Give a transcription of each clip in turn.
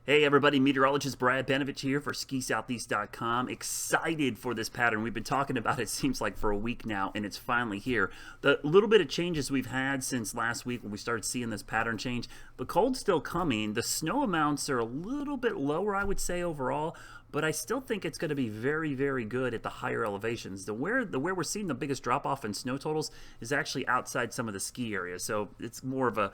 Hey everybody, meteorologist Brad Benovich here for SkiSoutheast.com. Excited for this pattern. We've been talking about it seems like for a week now, and it's finally here. The little bit of changes we've had since last week when we started seeing this pattern change, the cold's still coming. The snow amounts are a little bit lower, I would say, overall, but I still think it's going to be very, very good at the higher elevations. Where we're seeing the biggest drop off in snow totals is actually outside some of the ski areas. So it's more of a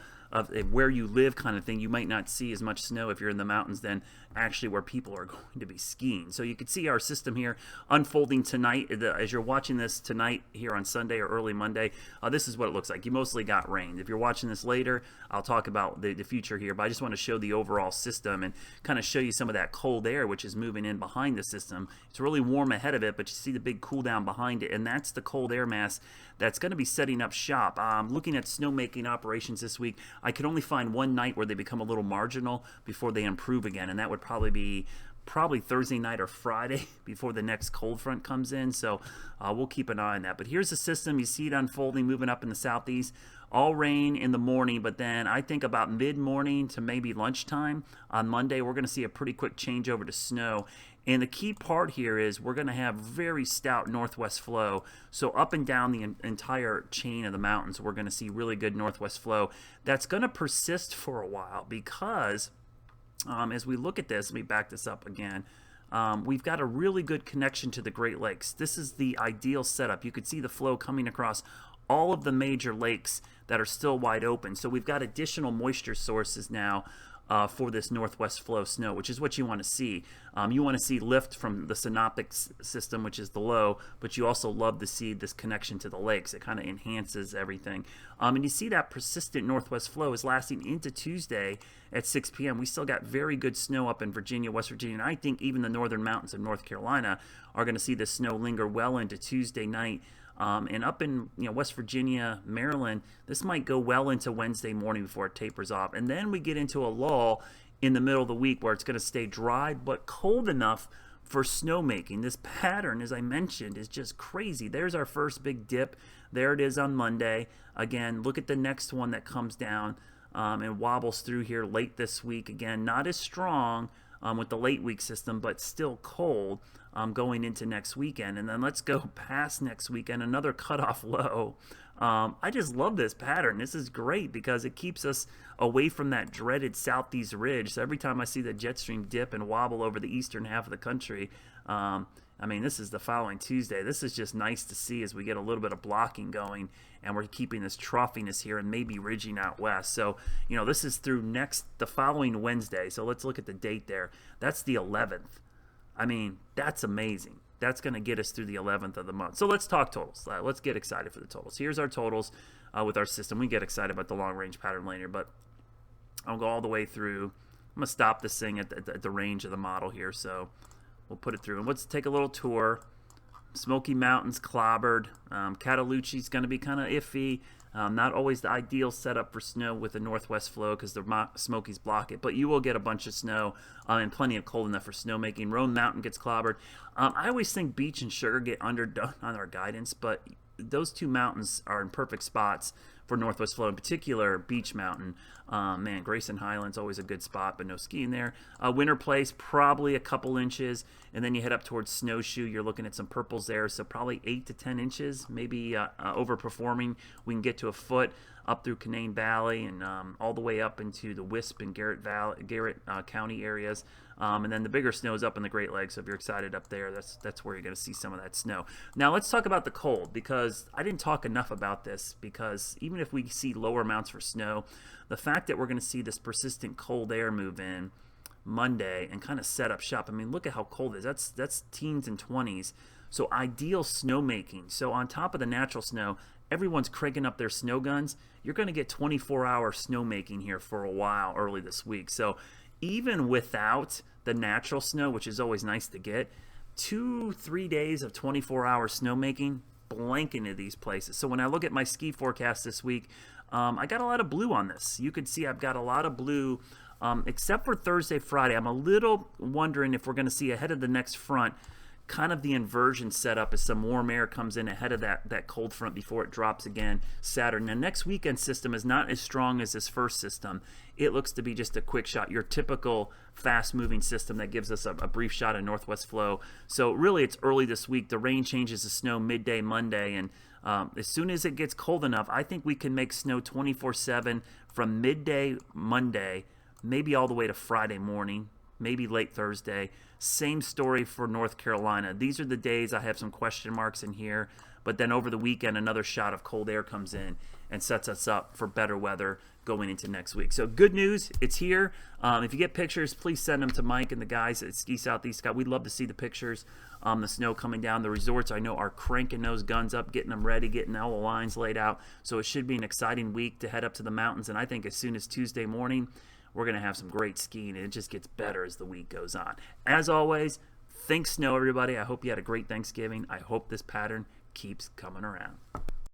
where you live kind of thing. You might not see as much snow if you're in the mountains than actually where people are going to be skiing. So you can see our system here unfolding tonight. As you're watching this tonight here on Sunday or early Monday, this is what it looks like. You mostly got rain. If you're watching this later, I'll talk about the future here, but I just want to show the overall system and kind of show you some of that cold air which is moving in behind the system. It's really warm ahead of it, but you see the big cool down behind it, and that's the cold air mass that's going to be setting up shop. Looking at snowmaking operations this week, I could only find one night where they become a little marginal before they improve again, and that would probably be Thursday night or Friday before the next cold front comes in. So we'll keep an eye on that. But here's the system. You see it unfolding, moving up in the southeast. All rain in the morning, but then I think about mid-morning to maybe lunchtime on Monday, we're going to see a pretty quick change over to snow. And the key part here is we're going to have very stout northwest flow. So up and down the entire chain of the mountains, we're going to see really good northwest flow. That's going to persist for a while because as we look at this, let me back this up again. We've got a really good connection to the Great Lakes. This is the ideal setup. You could see the flow coming across all of the major lakes that are still wide open. So we've got additional moisture sources now for this northwest flow snow, which is what you want to see. You want to see lift from the synoptic system, which is the low, but you also love to see this connection to the lakes. It kind of enhances everything. And you see that persistent northwest flow is lasting into Tuesday at 6 p.m. We still got very good snow up in Virginia, West Virginia, and I think even the northern mountains of North Carolina are going to see this snow linger well into Tuesday night. And up in West Virginia, Maryland, this might go well into Wednesday morning before it tapers off. And then we get into a lull in the middle of the week where it's going to stay dry but cold enough for snowmaking. This pattern, as I mentioned, is just crazy. There's our first big dip. There it is on Monday. Again, look at the next one that comes down and wobbles through here late this week. Again, not as strong with the late week system, but still cold. Going into next weekend. And then let's go past next weekend, another cutoff low. I just love this pattern. This is great because it keeps us away from that dreaded southeast ridge. So every time I see the jet stream dip and wobble over the eastern half of the country, I mean, this is the following Tuesday. This is just nice to see as we get a little bit of blocking going and we're keeping this troughiness here and maybe ridging out west. So, this is through the following Wednesday. So let's look at the date there. That's the 11th. I mean, that's amazing. That's going to get us through the 11th of the month. So let's talk totals. Let's get excited for the totals. Here's our totals with our system. We get excited about the long-range pattern later, but I'll go all the way through. I'm going to stop this thing at the range of the model here, so we'll put it through. And let's take a little tour. Smoky Mountains clobbered. Cataloochie's going to be kind of iffy. Not always the ideal setup for snow with the northwest flow because the Smokies block it, but you will get a bunch of snow and plenty of cold enough for snowmaking. Roan Mountain gets clobbered. I always think Beach and Sugar get underdone on our guidance, but those two mountains are in perfect spots for northwest flow, in particular Beach Mountain. Man, Grayson Highland's always a good spot, but no skiing there. Winter Place, probably a couple inches, and then you head up towards Snowshoe. You're looking at some purples there, so probably 8 to 10 inches, maybe overperforming. We can get to a foot up through Canaan Valley and all the way up into the Wisp and Garrett County areas. And then the bigger snow is up in the Great Lakes, so if you're excited up there, that's where you're going to see some of that snow. Now let's talk about the cold, because I didn't talk enough about this, because even if we see lower amounts for snow, the fact that we're going to see this persistent cold air move in Monday and kind of set up shop. I mean, look at how cold it is. That's teens and 20s. So ideal snowmaking. So on top of the natural snow, everyone's cranking up their snow guns. You're going to get 24-hour snowmaking here for a while early this week. So even without the natural snow, which is always nice to get, 2-3 days of 24-hour snowmaking blank into these places. So when I look at my ski forecast this week, I got a lot of blue on this. You could see I've got a lot of blue, except for Thursday, Friday. I'm a little wondering if we're going to see ahead of the next front kind of the inversion setup as some warm air comes in ahead of that cold front before it drops again Saturday. Now, next weekend system is not as strong as this first system. It looks to be just a quick shot, your typical fast-moving system that gives us a brief shot of northwest flow. So really, it's early this week. The rain changes to snow midday Monday, and as soon as it gets cold enough, I think we can make snow 24/7 from midday Monday, maybe all the way to Friday morning, maybe late Thursday. Same story for North Carolina. These are the days I have some question marks in here, but then over the weekend, another shot of cold air comes in and sets us up for better weather going into next week. So good news, it's here. If you get pictures, please send them to Mike and the guys at Ski Southeast. We'd love to see the pictures. The snow coming down. The resorts, I know, are cranking those guns up, getting them ready, getting all the lines laid out. So it should be an exciting week to head up to the mountains. And I think as soon as Tuesday morning, we're going to have some great skiing, and it just gets better as the week goes on. As always, think snow, everybody. I hope you had a great Thanksgiving. I hope this pattern keeps coming around.